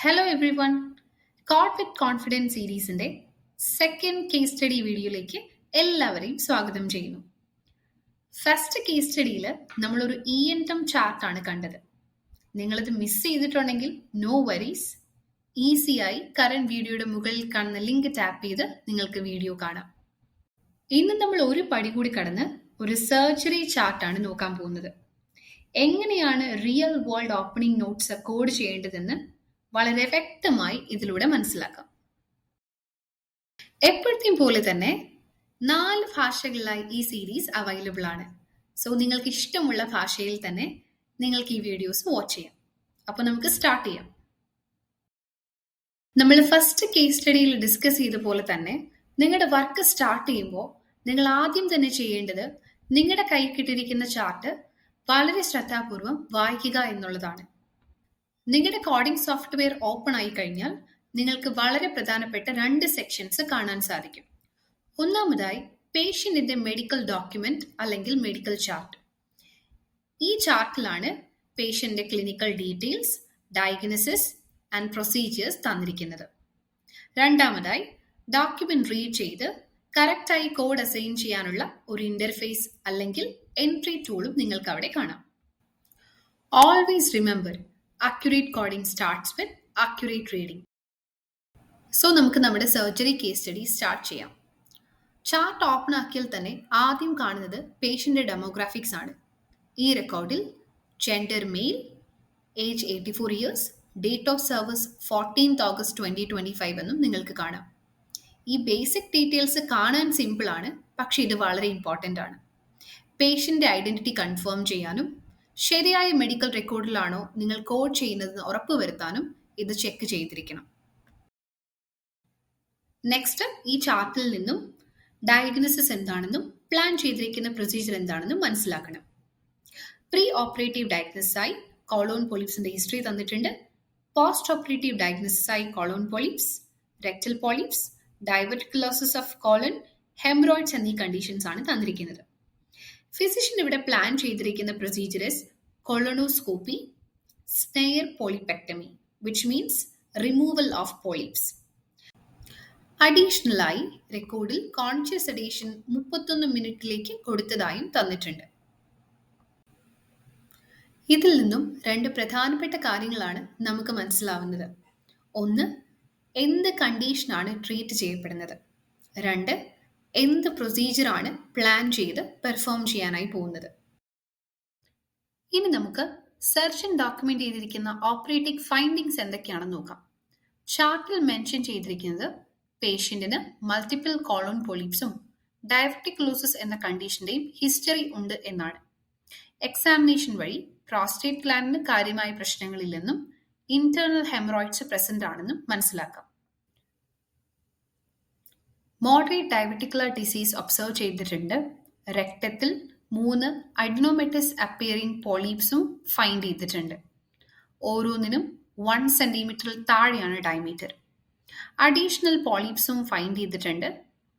Hello every one. Code with confidence സീരീസിന്റെ second case study വീഡിയോയിലേക്ക് എല്ലാവരെയും സ്വാഗതം ചെയ്യുന്നു. ഫസ്റ്റ് കേസ് സ്റ്റഡിയിൽ നമ്മളൊരു ഇ-എൻ-ടം ചാർട്ടാണ് കണ്ടത്. നിങ്ങളിത് മിസ് ചെയ്തിട്ടുണ്ടെങ്കിൽ നോ വരീസ്, ഈസിയായി കറന്റ് വീഡിയോയുടെ മുകളിൽ കാണുന്ന ലിങ്ക് ടാപ്പ് ചെയ്ത് നിങ്ങൾക്ക് വീഡിയോ കാണാം. ഇന്ന് നമ്മൾ ഒരു പടി കൂടി കടന്ന് ഒരു സർജറി ചാർട്ടാണ് നോക്കാൻ പോകുന്നത്. എങ്ങനെയാണ് real world opening notes code ചെയ്യേണ്ടതെന്ന് വളരെ വ്യക്തമായി ഇതിലൂടെ മനസ്സിലാക്കാം. എപ്പോഴത്തെയും പോലെ തന്നെ 4 ഭാഷകളിലായി ഈ സീരീസ് അവൈലബിൾ ആണ്. സോ നിങ്ങൾക്ക് ഇഷ്ടമുള്ള ഭാഷയിൽ തന്നെ നിങ്ങൾക്ക് ഈ വീഡിയോസ് വാച്ച് ചെയ്യാം. അപ്പോൾ നമുക്ക് സ്റ്റാർട്ട് ചെയ്യാം. നമ്മൾ ഫസ്റ്റ് കേസ് സ്റ്റഡിയിൽ ഡിസ്കസ് ചെയ്ത പോലെ തന്നെ നിങ്ങളുടെ വർക്ക് സ്റ്റാർട്ട് ചെയ്യുമ്പോൾ നിങ്ങൾ ആദ്യം തന്നെ ചെയ്യേണ്ടത് നിങ്ങളുടെ കയ്യിൽ കിട്ടിയിരിക്കുന്ന ചാർട്ട് വളരെ ശ്രദ്ധാപൂർവം വായിക്കുക എന്നുള്ളതാണ്. നിങ്ങളുടെ കോഡിംഗ് സോഫ്റ്റ്വെയർ ഓപ്പൺ ആയി കഴിഞ്ഞാൽ നിങ്ങൾക്ക് വളരെ പ്രധാനപ്പെട്ട 2 സെക്ഷൻസ് കാണാൻ സാധിക്കും. ഒന്നാമതായി പേഷ്യന്റിന്റെ മെഡിക്കൽ ഡോക്യുമെന്റ് അല്ലെങ്കിൽ മെഡിക്കൽ ചാർട്ട്. ഈ ചാർട്ടിലാണ് പേഷ്യന്റിന്റെ clinical details, diagnosis and procedures തന്നിരിക്കുന്നത്. രണ്ടാമതായി ഡോക്യുമെന്റ് റീഡ് ചെയ്ത് കറക്റ്റായി കോഡ് അസൈൻ ചെയ്യാനുള്ള ഒരു ഇന്റർഫേസ് അല്ലെങ്കിൽ എൻട്രി ടൂളും നിങ്ങൾക്ക് അവിടെ കാണാം. Always remember, accurate coding starts with accurate reading. So നമുക്ക് നമ്മുടെ സർജറി കേസ് സ്റ്റഡി സ്റ്റാർട്ട് ചെയ്യാം. ചാർട്ട് ഓപ്പൺ ആക്കിയാൽ തന്നെ ആദ്യം കാണുന്നത് പേഷ്യൻ്റെ ഡെമോഗ്രാഫിക്സ് ആണ്. ഈ റെക്കോർഡിൽ gender male, age 84 years, date of service 14th August 2025 എന്നും നിങ്ങൾക്ക് കാണാം. ഈ ബേസിക് ഡീറ്റെയിൽസ് കാണാൻ സിമ്പിളാണ്, പക്ഷേ ഇത് വളരെ ഇമ്പോർട്ടൻ്റ് ആണ്. പേഷ്യൻ്റെ ഐഡൻറ്റിറ്റി കൺഫേം ചെയ്യാനും ശരിയായ മെഡിക്കൽ റെക്കോർഡിലാണോ നിങ്ങൾ കോഡ് ചെയ്യുന്നതെന്ന് ഉറപ്പുവരുത്താനും ഇത് ചെക്ക് ചെയ്തിരിക്കണം. നെക്സ്റ്റ്, ഈ ചാർട്ടിൽ നിന്നും ഡയഗ്നോസിസ് എന്താണെന്നും പ്ലാൻ ചെയ്തിരിക്കുന്ന പ്രൊസീജിയർ എന്താണെന്നും മനസ്സിലാക്കണം. പ്രീ ഓപ്പറേറ്റീവ് ഡയഗ്നോസിസായി കോളോൺ പോളിപ്സിന്റെ ഹിസ്റ്ററി തന്നിട്ടുണ്ട്. പോസ്റ്റ് ഓപ്പറേറ്റീവ് ഡയഗ്നോസിസായി colon polyps, rectal polyps, diverticulosis of colon, haemorrhoids എന്നീ കണ്ടീഷൻസ് ആണ് തന്നിരിക്കുന്നത്. ഫിസിഷ്യൻ ഇവിടെ പ്ലാൻ ചെയ്തിരിക്കുന്ന procedures colonoscopy, snare polypectomy, which means removal of polyps. അഡീഷണലായി റെക്കോർഡിൽ കോൺഷ്യസ് സെഡേഷൻ 31 മിനിറ്റിലേക്ക് കൊടുത്തതായും തന്നിട്ടുണ്ട്. ഇതിൽ നിന്നും 2 പ്രധാനപ്പെട്ട കാര്യങ്ങളാണ് നമുക്ക് മനസ്സിലാവുന്നത്. ഒന്ന്, എന്ത് കണ്ടീഷനാണ് ട്രീറ്റ് ചെയ്യപ്പെടുന്നത്. 2, എന്ത് പ്രൊസീജിയറാണ് പ്ലാൻ ചെയ്ത് പെർഫോം ചെയ്യാനായി പോകുന്നത്. ഇനി നമുക്ക് സർജൻ ഡോക്യുമെന്റ് ചെയ്തിരിക്കുന്ന ഓപ്പറേറ്റിംഗ് ഫൈൻഡിങ്സ് എന്തൊക്കെയാണെന്ന് നോക്കാം. ചാർട്ടിൽ മെൻഷൻ ചെയ്തിരിക്കുന്നത് പേഷ്യന്റിന് മൾട്ടിപ്പിൾ കോളോൺ പോളിപ്സും ഡയവർട്ടിക്കുലോസിസ് എന്ന കണ്ടീഷന്റെയും ഹിസ്റ്ററി ഉണ്ട് എന്നാണ്. എക്സാമിനേഷൻ വഴി പ്രോസ്റ്റേറ്റ് ഗ്ലാൻഡിന് കാര്യമായ പ്രശ്നങ്ങളില്ലെന്നും ഇന്റേണൽ ഹെമറോയിഡ്സ് പ്രസന്റ് ആണെന്നും മനസ്സിലാക്കാം. മോഡറേറ്റ് ഡയബറ്റിക്കുലർ ഡിസീസ് ഒബ്സർവ് ചെയ്തിട്ടുണ്ട്. രക്തത്തിൽ 3 അഡിനോമെറ്റസ് അപ്പിയറിംഗ് പോളിപ്സും ഫൈൻഡ് ചെയ്തിട്ടുണ്ട്. ഓരോന്നിനും 1 സെന്റിമീറ്ററിൽ താഴെയാണ് ഡയമീറ്റർ. അഡീഷണൽ പോളിപ്സും ഫൈൻഡ് ചെയ്തിട്ടുണ്ട്.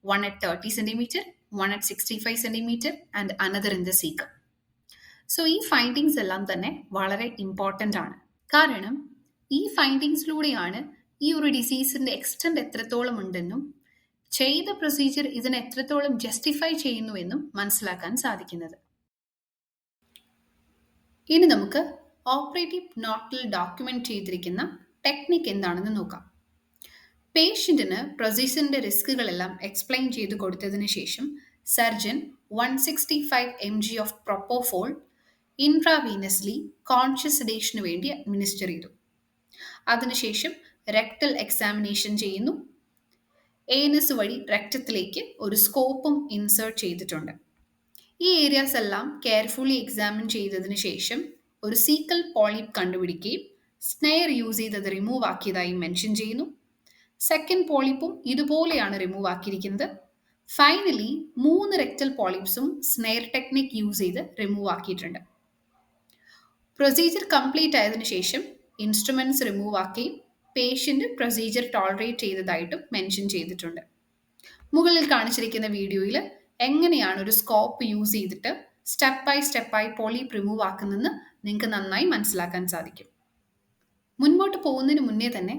1 at 30 centimetre, 1 at 65 centimetre and another in the caecum. So ഈ ഫൈൻഡിങ്സ് എല്ലാം തന്നെ വളരെ ഇമ്പോർട്ടൻ്റ് ആണ്. കാരണം ഈ ഫൈൻഡിങ്സിലൂടെയാണ് ഈ ഒരു ഡിസീസിന്റെ എക്സ്റ്റെൻഡ് എത്രത്തോളം ഉണ്ടെന്നും ചെയ്ത പ്രൊസീജിയർ ഇതിനെ എത്രത്തോളം ജസ്റ്റിഫൈ ചെയ്യുന്നുവെന്നും മനസ്സിലാക്കാൻ സാധിക്കുന്നത്. ഇനി നമുക്ക് ഓപ്പറേറ്റീവ് നോട്ടിൽ ഡോക്യുമെന്റ് ചെയ്തിരിക്കുന്ന ടെക്നിക് എന്താണെന്ന് നോക്കാം. പേഷ്യന്റിന് പ്രൊസീജിയറിന്റെ റിസ്കുകളെല്ലാം എക്സ്പ്ലെയിൻ ചെയ്ത് കൊടുത്തതിന് ശേഷം സർജൻ 165 mg ഓഫ് പ്രൊപ്പോഫോൾ ഇൻട്രാവീനസ്ലി കോൺഷ്യസ് സെഡേഷന് വേണ്ടി അഡ്മിനിസ്റ്റർ ചെയ്തു. അതിനുശേഷം റെക്ടൽ എക്സാമിനേഷൻ ചെയ്യുന്നു. ഏനസ് വഴി രക്തത്തിലേക്ക് ഒരു സ്കോപ്പും ഇൻസേർട്ട് ചെയ്തിട്ടുണ്ട്. ഈ ഏരിയാസ് എല്ലാം കെയർഫുള്ളി എക്സാമിൻ ചെയ്തതിനു ശേഷം ഒരു സീക്കൽ പോളിപ്പ് കണ്ടുപിടിക്കുകയും സ്നെയർ യൂസ് ചെയ്ത് അത് റിമൂവ് ആക്കിയതായി മെൻഷൻ ചെയ്യുന്നു. സെക്കൻഡ് പോളിപ്പും ഇതുപോലെയാണ് റിമൂവ് ആക്കിയിരിക്കുന്നത്. ഫൈനലി 3 റെക്ടൽ പോളിപ്സും സ്നെയർ ടെക്നിക് യൂസ് ചെയ്ത് റിമൂവ് ആക്കിയിട്ടുണ്ട്. പ്രൊസീജിയർ കംപ്ലീറ്റ് ആയതിനു ശേഷം ഇൻസ്ട്രുമെന്റ്സ് റിമൂവ് ആക്കുകയും പേഷ്യന്റ് പ്രൊസീജിയർ ടോളറേറ്റ് ചെയ്തതായിട്ടും മെൻഷൻ ചെയ്തിട്ടുണ്ട്. മുകളിൽ കാണിച്ചിരിക്കുന്ന വീഡിയോയിൽ എങ്ങനെയാണ് ഒരു സ്കോപ്പ് യൂസ് ചെയ്തിട്ട് സ്റ്റെപ്പ് ബൈ സ്റ്റെപ്പായി പോളിപ്പ് റിമൂവ് ആക്കുന്നതെന്ന് നിങ്ങൾക്ക് നന്നായി മനസ്സിലാക്കാൻ സാധിക്കും. മുൻപോട്ട് പോകുന്നതിന് മുന്നേ തന്നെ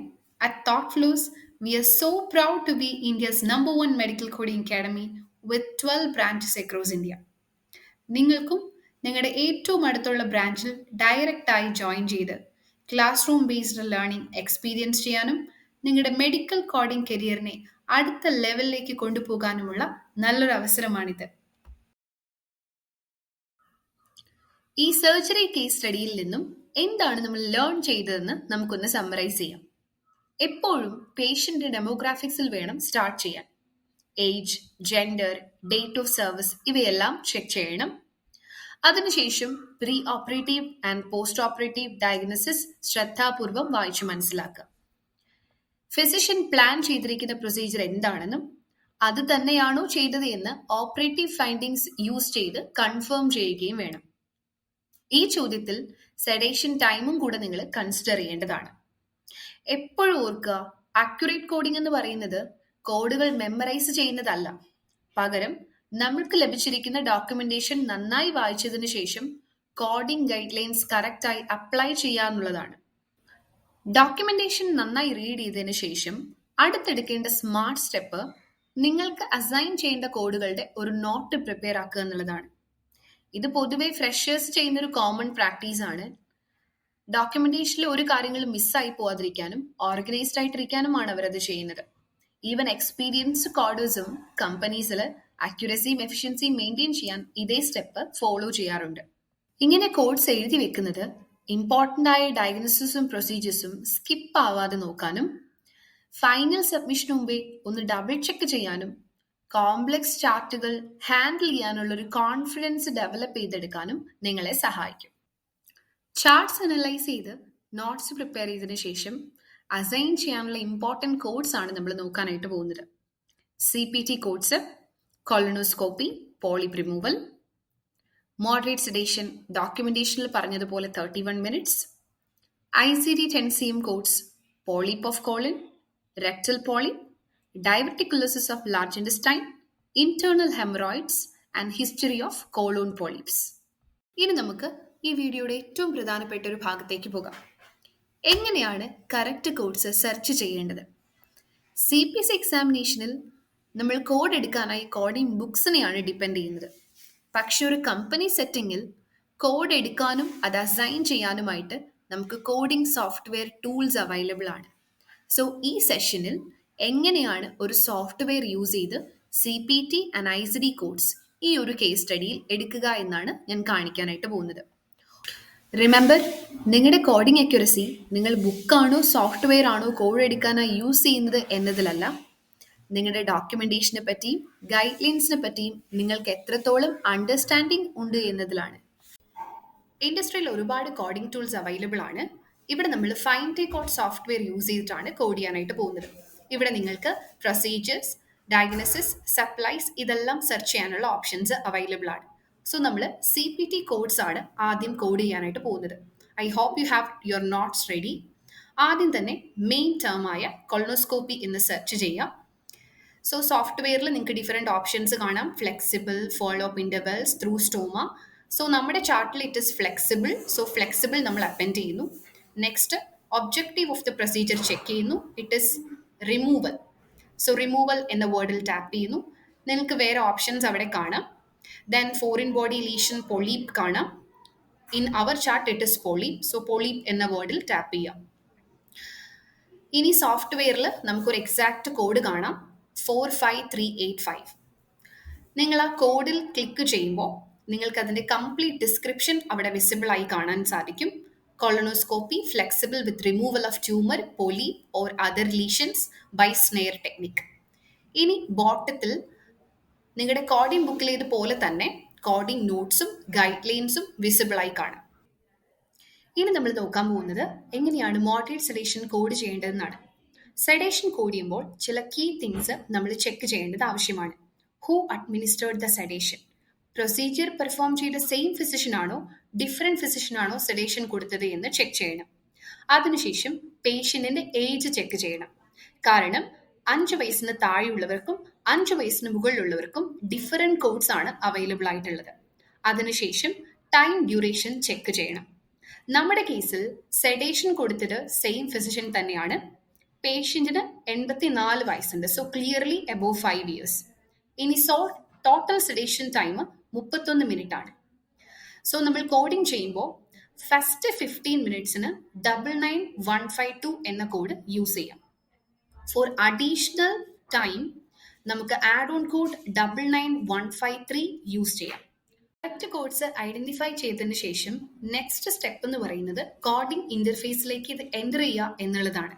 at Thought Flows we are so proud to be India's number 1 medical coding academy with 12 branches across India. നിങ്ങൾക്കും നിങ്ങളുടെ ഏറ്റവും അടുത്തുള്ള ബ്രാഞ്ചിൽ ഡയറക്റ്റായി ജോയിൻ ചെയ്ത് classroom based learning experience ചെയ്യാനും നിങ്ങളുടെ മെഡിക്കൽ കോഡിംഗ് കരിയറിനെ അടുത്ത ലെവലിലേക്ക് കൊണ്ടുപോകാനുമുള്ള നല്ലൊരു അവസരമാണിത്. ഈ സർജറി കേസ് സ്റ്റഡിയിൽ നിന്നും എന്താണ് നമ്മൾ ലേൺ ചെയ്തതെന്ന് നമുക്കൊന്ന് സമ്മറൈസ് ചെയ്യാം. എപ്പോഴും പേഷ്യന്റ് ഡെമോഗ്രാഫിക്സിൽ വേണം സ്റ്റാർട്ട് ചെയ്യാൻ. Age, gender, date of service ഇവയെല്ലാം ചെക്ക് ചെയ്യണം. അതിനുശേഷം pre operative and post operative diagnosis ശ്രദ്ധാപൂർവം വായിച്ചു മനസ്സിലാക്കുക. ഫിസിഷ്യൻ പ്ലാൻ ചെയ്തിരിക്കുന്ന പ്രൊസീജിയർ എന്താണെന്നും അത് തന്നെയാണോ ചെയ്തത് എന്ന് ഓപ്പറേറ്റീവ് ഫൈൻഡിങ്സ് യൂസ് ചെയ്ത് കൺഫേം ചെയ്യുകയും വേണം. ഈ ചോദ്യത്തിൽ സെഡേഷൻ ടൈമും കൂടെ നിങ്ങൾ കൺസിഡർ ചെയ്യേണ്ടതാണ്. എപ്പോഴും ഓർക്കുക, അക്യുറേറ്റ് കോഡിംഗ് എന്ന് പറയുന്നത് കോഡുകൾ മെമ്മറൈസ് ചെയ്യുന്നതല്ല, പകരം നമ്മൾക്ക് ലഭിച്ചിരിക്കുന്ന ഡോക്യുമെന്റേഷൻ നന്നായി വായിച്ചതിനു ശേഷം കോഡിംഗ് ഗൈഡ് ലൈൻസ് കറക്റ്റായി അപ്ലൈ ചെയ്യാന്നുള്ളതാണ്. ഡോക്യുമെന്റേഷൻ നന്നായി റീഡ് ചെയ്തതിനു ശേഷം അടുത്തെടുക്കേണ്ട സ്മാർട്ട് സ്റ്റെപ്പ് നിങ്ങൾക്ക് അസൈൻ ചെയ്യേണ്ട കോഡുകളുടെ ഒരു നോട്ട് പ്രിപ്പയർ ആക്കുക എന്നുള്ളതാണ്. ഇത് പൊതുവെ ഫ്രഷേഴ്സ് ചെയ്യുന്നൊരു കോമൺ പ്രാക്ടീസ് ആണ്. ഡോക്യുമെന്റേഷനിൽ ഒരു കാര്യങ്ങളും മിസ്സായി പോവാതിരിക്കാനും ഓർഗനൈസ്ഡ് ആയിട്ടിരിക്കാനുമാണ് അവരത് ചെയ്യുന്നത്. ഈവൻ എക്സ്പീരിയൻസ്ഡ് കോഡേഴ്സും കമ്പനീസിൽ അക്യുറസിയും എഫിഷ്യൻസിയും മെയിൻറ്റെയിൻ ചെയ്യാൻ ഇതേ സ്റ്റെപ്പ് ഫോളോ ചെയ്യാറുണ്ട്. ഇങ്ങനെ കോഡ്സ് എഴുതി വെക്കുന്നത് ഇമ്പോർട്ടൻ്റ് ആയ ഡയഗ്നോസിസും പ്രൊസീജിയേഴ്സും സ്കിപ്പ് ആവാതെ നോക്കാനും ഫൈനൽ സബ്മിഷന് മുമ്പേ ഒന്ന് ഡബിൾ ചെക്ക് ചെയ്യാനും കോംപ്ലക്സ് ചാർട്ടുകൾ ഹാൻഡിൽ ചെയ്യാനുള്ള ഒരു കോൺഫിഡൻസ് ഡെവലപ്പ് ചെയ്തെടുക്കാനും നിങ്ങളെ സഹായിക്കും. ചാർട്ട്സ് അനലൈസ് ചെയ്ത് നോട്ട്സ് പ്രിപ്പയർ ചെയ്തതിനു ശേഷം അസൈൻ ചെയ്യാനുള്ള ഇമ്പോർട്ടൻറ്റ് കോഡ്സ് ആണ് നമ്മൾ നോക്കാനായിട്ട് പോകുന്നത്. CPT codes, colonoscopy, polyp removal, moderate sedation ഡോക്യുമെന്റേഷനിൽ പറഞ്ഞതുപോലെ 31 minutes, ICD-10 codes, polyp of colon, rectal polyp, diverticulosis of large intestine, internal hemorrhoids and history of colon polyps. ഇനി നമുക്ക് ഈ വീഡിയോയുടെ ഏറ്റവും പ്രധാനപ്പെട്ട ഒരു ഭാഗത്തേക്ക് പോകാം. എങ്ങനെയാണ് കറക്റ്റ് കോഡ്സ് സെർച്ച് ചെയ്യേണ്ടത്? CPC എക്സാമിനേഷനിൽ നമ്മൾ കോഡ് എടുക്കാനായി കോഡിംഗ് ബുക്സിനെയാണ് ഡിപ്പെൻഡ് ചെയ്യുന്നത്. പക്ഷെ ഒരു കമ്പനി സെറ്റിങ്ങിൽ കോഡ് എടുക്കാനും അത് അസൈൻ ചെയ്യാനുമായിട്ട് നമുക്ക് കോഡിംഗ് സോഫ്റ്റ്വെയർ ടൂൾസ് അവൈലബിൾ ആണ്. സോ ഈ സെഷനിൽ എങ്ങനെയാണ് ഒരു സോഫ്റ്റ്വെയർ യൂസ് ചെയ്ത് CPT ആൻഡ് ICD കോഡ്സ് ഈ ഒരു കേസ് സ്റ്റഡിയിൽ എടുക്കുക എന്നാണ് ഞാൻ കാണിക്കാനായിട്ട് പോകുന്നത്. റിമെമ്പർ, നിങ്ങളുടെ കോഡിംഗ് അക്യുറസി നിങ്ങൾ ബുക്കാണോ സോഫ്റ്റ്വെയർ ആണോ കോഡ് എടുക്കാനായി യൂസ് ചെയ്യുന്നത് എന്നതിലല്ല, നിങ്ങളുടെ ഡോക്യുമെന്റേഷനെ പറ്റിയും ഗൈഡ് ലൈൻസിനെ പറ്റിയും നിങ്ങൾക്ക് എത്രത്തോളം അണ്ടർസ്റ്റാൻഡിംഗ് ഉണ്ട് എന്നതിലാണ്. ഇൻഡസ്ട്രിയിൽ ഒരുപാട് കോഡിംഗ് ടൂൾസ് അവൈലബിൾ ആണ്. ഇവിടെ നമ്മൾ ഫൈൻഡ് കോഡ് സോഫ്റ്റ്വെയർ യൂസ് ചെയ്തിട്ടാണ് കോഡ് ചെയ്യാനായിട്ട് പോകുന്നത്. ഇവിടെ നിങ്ങൾക്ക് പ്രൊസീജിയേഴ്സ്, ഡയഗ്നോസിസ്, സപ്ലൈസ് ഇതെല്ലാം സെർച്ച് ചെയ്യാനുള്ള ഓപ്ഷൻസ് അവൈലബിൾ ആണ്. സോ നമ്മൾ CPT കോഡ്സ് ആണ് ആദ്യം കോഡ് ചെയ്യാനായിട്ട് പോകുന്നത്. I hope you have your notes ready. ആദ്യം തന്നെ മെയിൻ ടേം ആയ കൊളനോസ്കോപ്പി എന്ന് സെർച്ച് ചെയ്യാം. സോ സോഫ്റ്റ്വെയറിൽ നിങ്ങൾക്ക് ഡിഫറെൻറ്റ് ഓപ്ഷൻസ് കാണാം. Flexible, follow up intervals, through stoma. So നമ്മുടെ ചാർട്ടിൽ it is flexible. So flexible നമ്മൾ അപ്പൻഡ് ചെയ്യുന്നു. Next objective of the procedure check ചെയ്യുന്നു. It is removal. So removal എന്ന വേർഡിൽ ടാപ്പ് ചെയ്യുന്നു. നിങ്ങൾക്ക് വേറെ ഓപ്ഷൻസ് അവിടെ കാണാം. Then foreign body lesion, polyp കാണാം. In our chart it is polyp. So polyp എന്ന വേർഡിൽ ടാപ്പ് ചെയ്യാം. ഇനി സോഫ്റ്റ്വെയറിൽ നമുക്കൊരു എക്സാക്ട് കോഡ് കാണാം, 45385. നിങ്ങൾ ആ കോഡിൽ ക്ലിക്ക് ചെയ്യുമ്പോൾ നിങ്ങൾക്ക് അതിൻ്റെ കംപ്ലീറ്റ് ഡിസ്ക്രിപ്ഷൻ അവിടെ വിസിബിൾ ആയി കാണാൻ സാധിക്കും. Colonoscopy flexible with removal of tumour, polyp or other lesions by snare technique. ഇനി ബോട്ടത്തിൽ നിങ്ങളുടെ കോഡിംഗ് ബുക്കിലേതുപോലെ തന്നെ കോഡിംഗ് നോട്ട്സും ഗൈഡ് ലൈൻസും വിസിബിൾ ആയി കാണാം. ഇനി നമ്മൾ നോക്കാൻ പോകുന്നത് എങ്ങനെയാണ് മോഡറേറ്റ് സെഡേഷൻ കോഡ് ചെയ്യേണ്ടതെന്നാണ്. സെഡേഷൻ കോഡ് ചെയ്യുമ്പോൾ ചില കീ തിങ്സ് നമ്മൾ ചെക്ക് ചെയ്യേണ്ടത് ആവശ്യമാണ്. Who administered the sedation? Procedure perform ചെയ്ത സെയിം ഫിസിഷ്യൻ ആണോ ഡിഫറെൻറ്റ് ഫിസിഷ്യൻ ആണോ സെഡേഷൻ കൊടുത്തത് എന്ന് ചെക്ക് ചെയ്യണം. അതിനുശേഷം പേഷ്യൻറ്റിൻ്റെ ഏജ് ചെക്ക് ചെയ്യണം. കാരണം 5 വയസ്സിന് താഴെയുള്ളവർക്കും 5 വയസ്സിന് മുകളിലുള്ളവർക്കും ഡിഫറെൻറ്റ് കോഡ്സ് ആണ് അവൈലബിൾ ആയിട്ടുള്ളത്. അതിനുശേഷം ടൈം ഡ്യൂറേഷൻ ചെക്ക് ചെയ്യണം. നമ്മുടെ കേസിൽ സെഡേഷൻ കൊടുത്തത് സെയിം ഫിസിഷ്യൻ തന്നെയാണ്. പേഷ്യന്റിന് 84 വയസ്സുണ്ട്, സോ ക്ലിയർലി അബോവ് 5 ഇയേഴ്സ്. ഇനി ടോട്ടൽ സെഡേഷൻ ടൈം 31 മിനിറ്റ് ആണ്. സോ നമ്മൾ കോഡിംഗ് ചെയ്യുമ്പോൾ ഫസ്റ്റ് 15 മിനിറ്റ്സിന് 99152 എന്ന കോഡ് യൂസ് ചെയ്യാം. ഫോർ അഡീഷണൽ ടൈം നമുക്ക് ആഡ് ഓൺ കോഡ് 99153 യൂസ് ചെയ്യാം. കറക്റ്റ് കോഡ്സ് ഐഡന്റിഫൈ ചെയ്തതിന് ശേഷം നെക്സ്റ്റ് സ്റ്റെപ്പ് എന്ന് പറയുന്നത് കോഡിംഗ് ഇന്റർഫേസിലേക്ക് ഇത് എൻ്റർ ചെയ്യുക എന്നുള്ളതാണ്.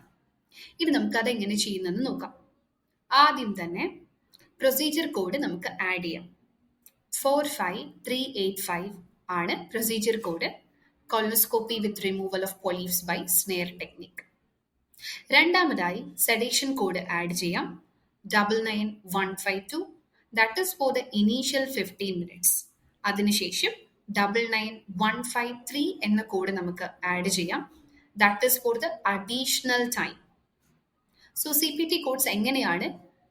ഇനി നമുക്ക് അത് എങ്ങനെ ചെയ്യുന്നതെന്ന് നോക്കാം. ആദ്യം തന്നെ പ്രൊസീജിയർ കോഡ് നമുക്ക് ആഡ് ചെയ്യാം. 45385 ആണ് procedure code. Colonoscopy with removal of polyps by snare technique. രണ്ടാമതായി സെഡേഷൻ കോഡ് ആഡ് ചെയ്യാം. 99152. That is for the initial 15 minutes. അതിനുശേഷം 99153 എന്ന കോഡ് നമുക്ക് ആഡ് ചെയ്യാം. That is for the additional time. So CPT codes എങ്ങനെയാണ്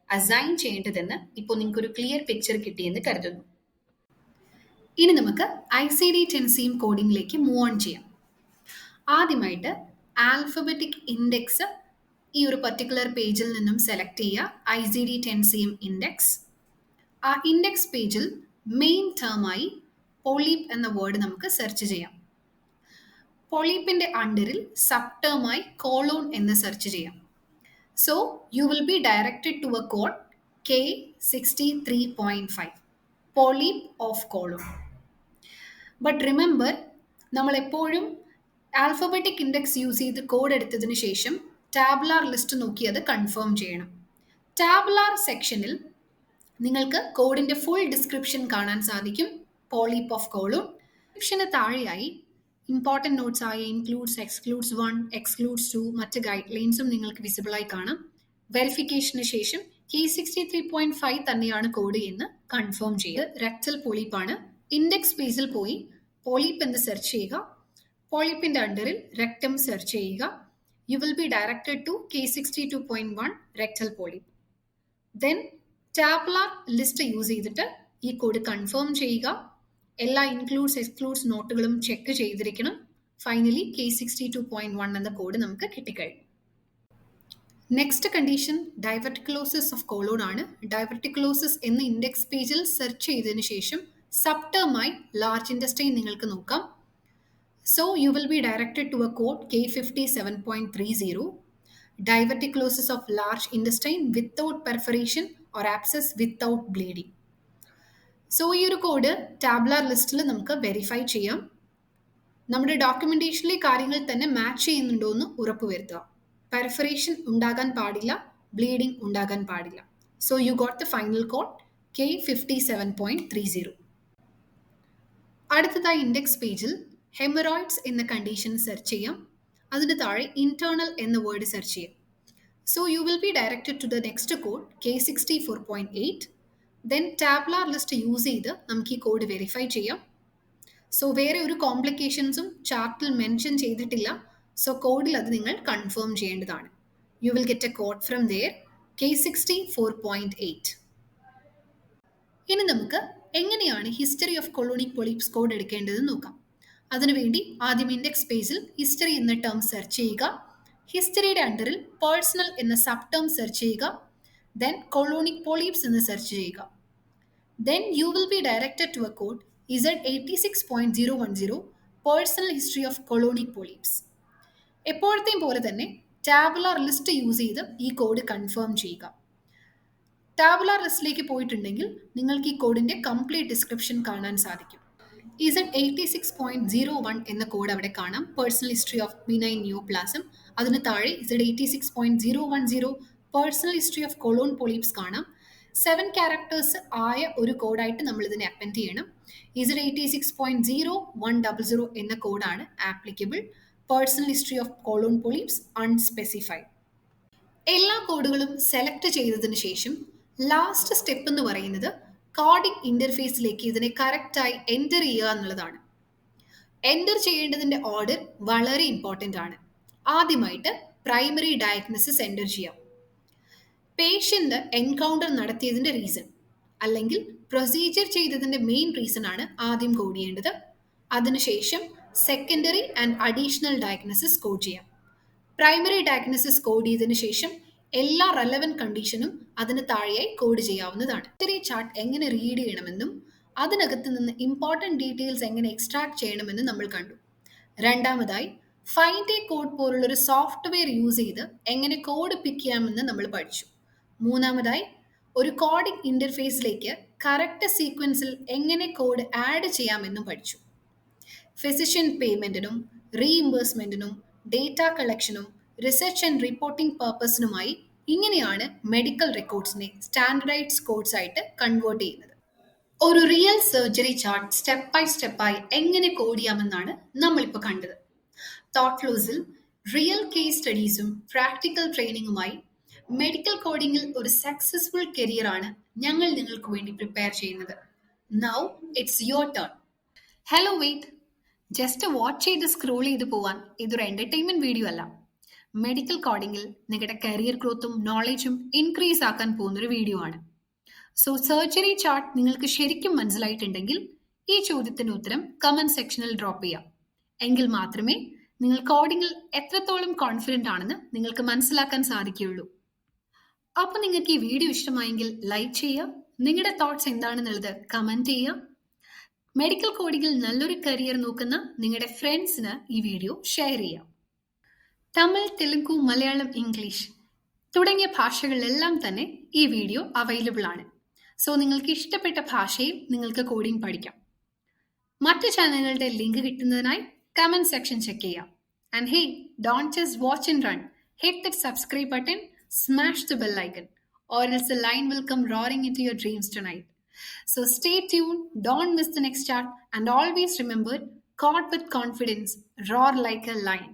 assign ചെയ്യേണ്ടതെന്ന് ഇപ്പോൾ നിങ്ങൾക്ക് ഒരു ക്ലിയർ പിക്ചർ കിട്ടിയെന്ന് കരുതുന്നു. ഇനി നമുക്ക് ICD-10 കോഡിംഗിലേക്ക് മൂവ് ഓൺ ചെയ്യാം. ആദ്യമായിട്ട് ആൽഫബറ്റിക് ഇൻഡെക്സ് ഈ ഒരു പർട്ടിക്കുലർ പേജിൽ നിന്നും സെലക്ട് ചെയ്യുക. ICD-10 index. ആ ഇൻഡെക്സ് പേജിൽ മെയിൻ ടേമായി പോളിപ്പ് എന്ന വേർഡ് നമുക്ക് സെർച്ച് ചെയ്യാം. പോളിപ്പിന്റെ അണ്ടറിൽ സബ് ടേമായി കോളോൺ എന്ന് സെർച്ച് ചെയ്യാം. So you will be directed to a code K63.5, polyp of colon. But remember, നമ്മൾ എപ്പോഴും ആൽഫബറ്റിക് ഇൻഡെക്സ് യൂസ് ചെയ്ത് കോഡ് എടുത്തതിന് ശേഷം ടാബുലാർ ലിസ്റ്റ് നോക്കി അത് കൺഫേം ചെയ്യണം. ടാബുലാർ സെക്ഷനിൽ നിങ്ങൾക്ക് കോഡിന്റെ ഫുൾ ഡിസ്ക്രിപ്ഷൻ കാണാൻ സാധിക്കും. Polyp of colon. ഡിസ്ക്രിപ്ഷന് താഴെയായി ഇമ്പോർട്ടൻറ്റ് നോട്ട്സ് ആയ ഇൻക്ലൂഡ്സ്, എക്സ്ക്ലൂഡ്സ് 1, എക്സ്ക്ലൂഡ്സ് 2 മറ്റ് ഗൈഡ് ലൈൻസും നിങ്ങൾക്ക് വിസിബിളായി കാണാം. വെരിഫിക്കേഷന് ശേഷം K63.5 തന്നെയാണ് കോഡ് എന്ന് കൺഫേം ചെയ്ത് റെക്ടൽ പോളിപ്പാണ്. ഇൻഡെക്സ് പേജിൽ പോയി പോളിപ്പ് എന്ന് സെർച്ച് ചെയ്യുക. പോളിപ്പിന്റെ അണ്ടറിൽ റെക്ടം സെർച്ച് ചെയ്യുക. You will be directed to K62.1 rectal polyp. Then tabular list use ചെയ്തിട്ട് ഈ കോഡ് കൺഫേം ചെയ്യുക. എല്ലാ ഇൻക്ലൂഡ്സ്, എക്സ്ക്ലൂഡ്സ് നോട്ടുകളും ചെക്ക് ചെയ്തിരിക്കണം. ഫൈനലി K62.1 എന്ന കോഡ് നമുക്ക് കിട്ടിക്കഴിഞ്ഞു. Next condition diverticulosis of colon ആണ്. ഡൈവർട്ടിക്കുലോസിസ് എന്ന ഇൻഡെക്സ് പേജിൽ സെർച്ച് ചെയ്തതിന് ശേഷം സബ് ടേമായി ലാർജ് ഇൻറ്റസ്റ്റൈൻ നിങ്ങൾക്ക് നോക്കാം. So you will be directed to a code K57.30, diverticulosis of large intestine without perforation or abscess without bleeding. So ഈ ഒരു code tabular ലിസ്റ്റിൽ നമുക്ക് വെരിഫൈ ചെയ്യാം. നമ്മുടെ ഡോക്യുമെന്റേഷനിലെ കാര്യങ്ങൾ തന്നെ മാച്ച് ചെയ്യുന്നുണ്ടോ എന്ന് ഉറപ്പുവരുത്തുക. പെർഫറേഷൻ ഉണ്ടാകാൻ പാടില്ല, ബ്ലീഡിംഗ് ഉണ്ടാകാൻ പാടില്ല. So you got the final code K57.30. അടുത്തതായി ഇൻഡെക്സ് പേജിൽ ഹെമറോയിഡ്സ് എന്ന കണ്ടീഷൻ സെർച്ച് ചെയ്യാം. അതിന് താഴെ ഇന്റേണൽ എന്ന വേർഡ് സെർച്ച് ചെയ്യാം. So you will be directed to the next code K64.8. Then tabular list use ചെയ്ത് നമുക്ക് ഈ കോഡ് വെരിഫൈ ചെയ്യാം. സോ വേറെ ഒരു കോംപ്ലിക്കേഷൻസും ചാർട്ടിൽ മെൻഷൻ ചെയ്തിട്ടില്ല. സോ കോഡിൽ അത് നിങ്ങൾ കൺഫേം ചെയ്യേണ്ടതാണ്. You will get a code from there K64.8. ഇനി നമുക്ക് എങ്ങനെയാണ് history of colonic polyps code എടുക്കേണ്ടതെന്ന് നോക്കാം. അതിനുവേണ്ടി ആദ്യം ഇൻഡെക്സ് പേജിൽ ഹിസ്റ്ററി എന്ന ടേം സെർച്ച് ചെയ്യുക. ഹിസ്റ്ററിയുടെ അണ്ടറിൽ പേഴ്സണൽ എന്ന സബ് ടേം സെർച്ച് ചെയ്യുക. ദെൻ കൊളോണിക് പോളിപ്സ് എന്ന് സെർച്ച് ചെയ്യുക. Then you will be directed to a code Z86.010, Personal History of Colonic Polyps. എപ്പോഴത്തെയും പോലെ തന്നെ ടാബുലാർ ലിസ്റ്റ് യൂസ് ചെയ്ത് ഈ കോഡ് കൺഫേം ചെയ്യുക. ടാബുലാർ ലിസ്റ്റിലേക്ക് പോയിട്ടുണ്ടെങ്കിൽ നിങ്ങൾക്ക് ഈ കോഡിന്റെ കംപ്ലീറ്റ് ഡിസ്ക്രിപ്ഷൻ കാണാൻ സാധിക്കും. Z86.01 എന്ന കോഡ് അവിടെ കാണാം. Personal history of benign neoplasm. അതിന് താഴെ Z86.010 personal history of colon polyps കാണാം. 7 ക്യാരക്ടേഴ്സ് ആയ ഒരു കോഡായിട്ട് നമ്മൾ ഇതിനെ അപ്പൻഡ് ചെയ്യണം. Z86.0100 എന്ന കോഡാണ് applicable. Personal history of colon polyps unspecified. എല്ലാ കോഡുകളും സെലക്ട് ചെയ്തതിന് ശേഷം ലാസ്റ്റ് സ്റ്റെപ്പ് എന്ന് പറയുന്നത് കോഡിംഗ് ഇന്റർഫേസിലേക്ക് ഇതിനെ കറക്റ്റായി എൻ്റർ ചെയ്യുക എന്നുള്ളതാണ്. എൻ്റർ ചെയ്യേണ്ടതിൻ്റെ ഓർഡർ വളരെ ഇമ്പോർട്ടൻ്റ് ആണ്. ആദ്യമായിട്ട് പ്രൈമറി ഡയഗ്നോസിസ് എൻ്റർ ചെയ്യാം. പേഷ്യൻ്റ് എൻകൗണ്ടർ നടത്തിയതിൻ്റെ റീസൺ അല്ലെങ്കിൽ പ്രൊസീജിയർ ചെയ്തതിൻ്റെ മെയിൻ റീസൺ ആണ് ആദ്യം കോഡ് ചെയ്യേണ്ടത്. അതിനുശേഷം secondary and additional diagnosis code ചെയ്യാം. പ്രൈമറി ഡയഗ്നോസിസ് കോഡ് ചെയ്തതിനു ശേഷം എല്ലാ റെലവൻറ്റ് കണ്ടീഷനും അതിന് താഴെയായി കോഡ് ചെയ്യാവുന്നതാണ്. ഹിസ്റ്ററി ചാർട്ട് എങ്ങനെ റീഡ് ചെയ്യണമെന്നും അതിനകത്ത് നിന്ന് ഇമ്പോർട്ടൻറ്റ് ഡീറ്റെയിൽസ് എങ്ങനെ എക്സ്ട്രാക്ട് ചെയ്യണമെന്നും നമ്മൾ കണ്ടു. രണ്ടാമതായി ഫൈൻഡ് എ കോഡ് പോലുള്ളൊരു സോഫ്റ്റ്വെയർ യൂസ് ചെയ്ത് എങ്ങനെ കോഡ് പിക്ക് ചെയ്യാമെന്ന് നമ്മൾ പഠിച്ചു. മൂന്നാമതായി ഒരു കോഡിംഗ് ഇൻ്റർഫേസിലേക്ക് കറക്റ്റ് സീക്വൻസിൽ എങ്ങനെ കോഡ് ആഡ് ചെയ്യാമെന്നും പഠിച്ചു. ഫിസിഷ്യൻ പേയ്മെൻറ്റിനും റീഇംബേഴ്സ്മെൻറ്റിനും ഡേറ്റ കളക്ഷനും റിസർച്ച് ആൻഡ് റിപ്പോർട്ടിംഗ് പർപ്പസിനുമായി ഇങ്ങനെയാണ് മെഡിക്കൽ റെക്കോർഡ്സിനെ സ്റ്റാൻഡർഡൈസ്ഡ് കോഡ്സ് ആയിട്ട് കൺവേർട്ട് ചെയ്യുന്നത്. ഒരു real surgery chart step by സ്റ്റെപ്പായി എങ്ങനെ കോഡ് ചെയ്യാമെന്നാണ് നമ്മളിപ്പോൾ കണ്ടത്. തോട്ട് ലൂസിൽ റിയൽ കേസ് സ്റ്റഡീസും പ്രാക്ടിക്കൽ ട്രെയിനിങ്ങുമായി മെഡിക്കൽ കോഡിങ്ങിൽ ഒരു സക്സസ്ഫുൾ കരിയറാണ് ഞങ്ങൾ നിങ്ങൾക്ക് വേണ്ടി പ്രിപ്പയർ ചെയ്യുന്നത്. Now it's your turn. Hello wait, just watch ചെയ്ത് സ്ക്രോൾ ചെയ്ത് പോവാൻ ഇതൊരു എന്റർടൈൻമെന്റ് വീഡിയോ അല്ല. മെഡിക്കൽ കോഡിങ്ങിൽ നിങ്ങളുടെ കരിയർ ഗ്രോത്തും നോളജും ഇൻക്രീസ് ആക്കാൻ പോകുന്നൊരു വീഡിയോ ആണ്. സോ സർജറി ചാർട്ട് നിങ്ങൾക്ക് ശരിക്കും മനസ്സിലായിട്ടുണ്ടെങ്കിൽ ഈ ചോദ്യത്തിന് ഉത്തരം കമന്റ് സെക്ഷനിൽ ഡ്രോപ്പ് ചെയ്യാം. എങ്കിൽ മാത്രമേ നിങ്ങൾ കോഡിങ്ങിൽ എത്രത്തോളം കോൺഫിഡന്റ് ആണെന്ന് നിങ്ങൾക്ക് മനസ്സിലാക്കാൻ സാധിക്കുകയുള്ളൂ. അപ്പോൾ നിങ്ങൾക്ക് ഈ വീഡിയോ ഇഷ്ടമായെങ്കിൽ ലൈക്ക് ചെയ്യുക, നിങ്ങളുടെ തോട്ട്സ് എന്താണെന്നുള്ളത് കമന്റ് ചെയ്യുക. മെഡിക്കൽ കോഡിങ്ങിൽ നല്ലൊരു കരിയർ നോക്കുന്ന നിങ്ങളുടെ ഫ്രണ്ട്സിന് ഈ വീഡിയോ ഷെയർ ചെയ്യാം. തമിഴ്, തെലുങ്കു, മലയാളം, ഇംഗ്ലീഷ് തുടങ്ങിയ ഭാഷകളിലെല്ലാം തന്നെ ഈ വീഡിയോ അവൈലബിൾ ആണ്. സോ നിങ്ങൾക്ക് ഇഷ്ടപ്പെട്ട ഭാഷയിൽ നിങ്ങൾക്ക് കോഡിംഗ് പഠിക്കാം. മറ്റ് ചാനലുകളുടെ ലിങ്ക് കിട്ടുന്നതിനായി കമന്റ് സെക്ഷൻ ചെക്ക് ചെയ്യാം. And hey, don't just watch and run. Hit that subscribe button, smash the bell icon, or else the line will come roaring into your dreams tonight. So stay tuned, don't miss the next chart, and always remember, caught with confidence, roar like a lion.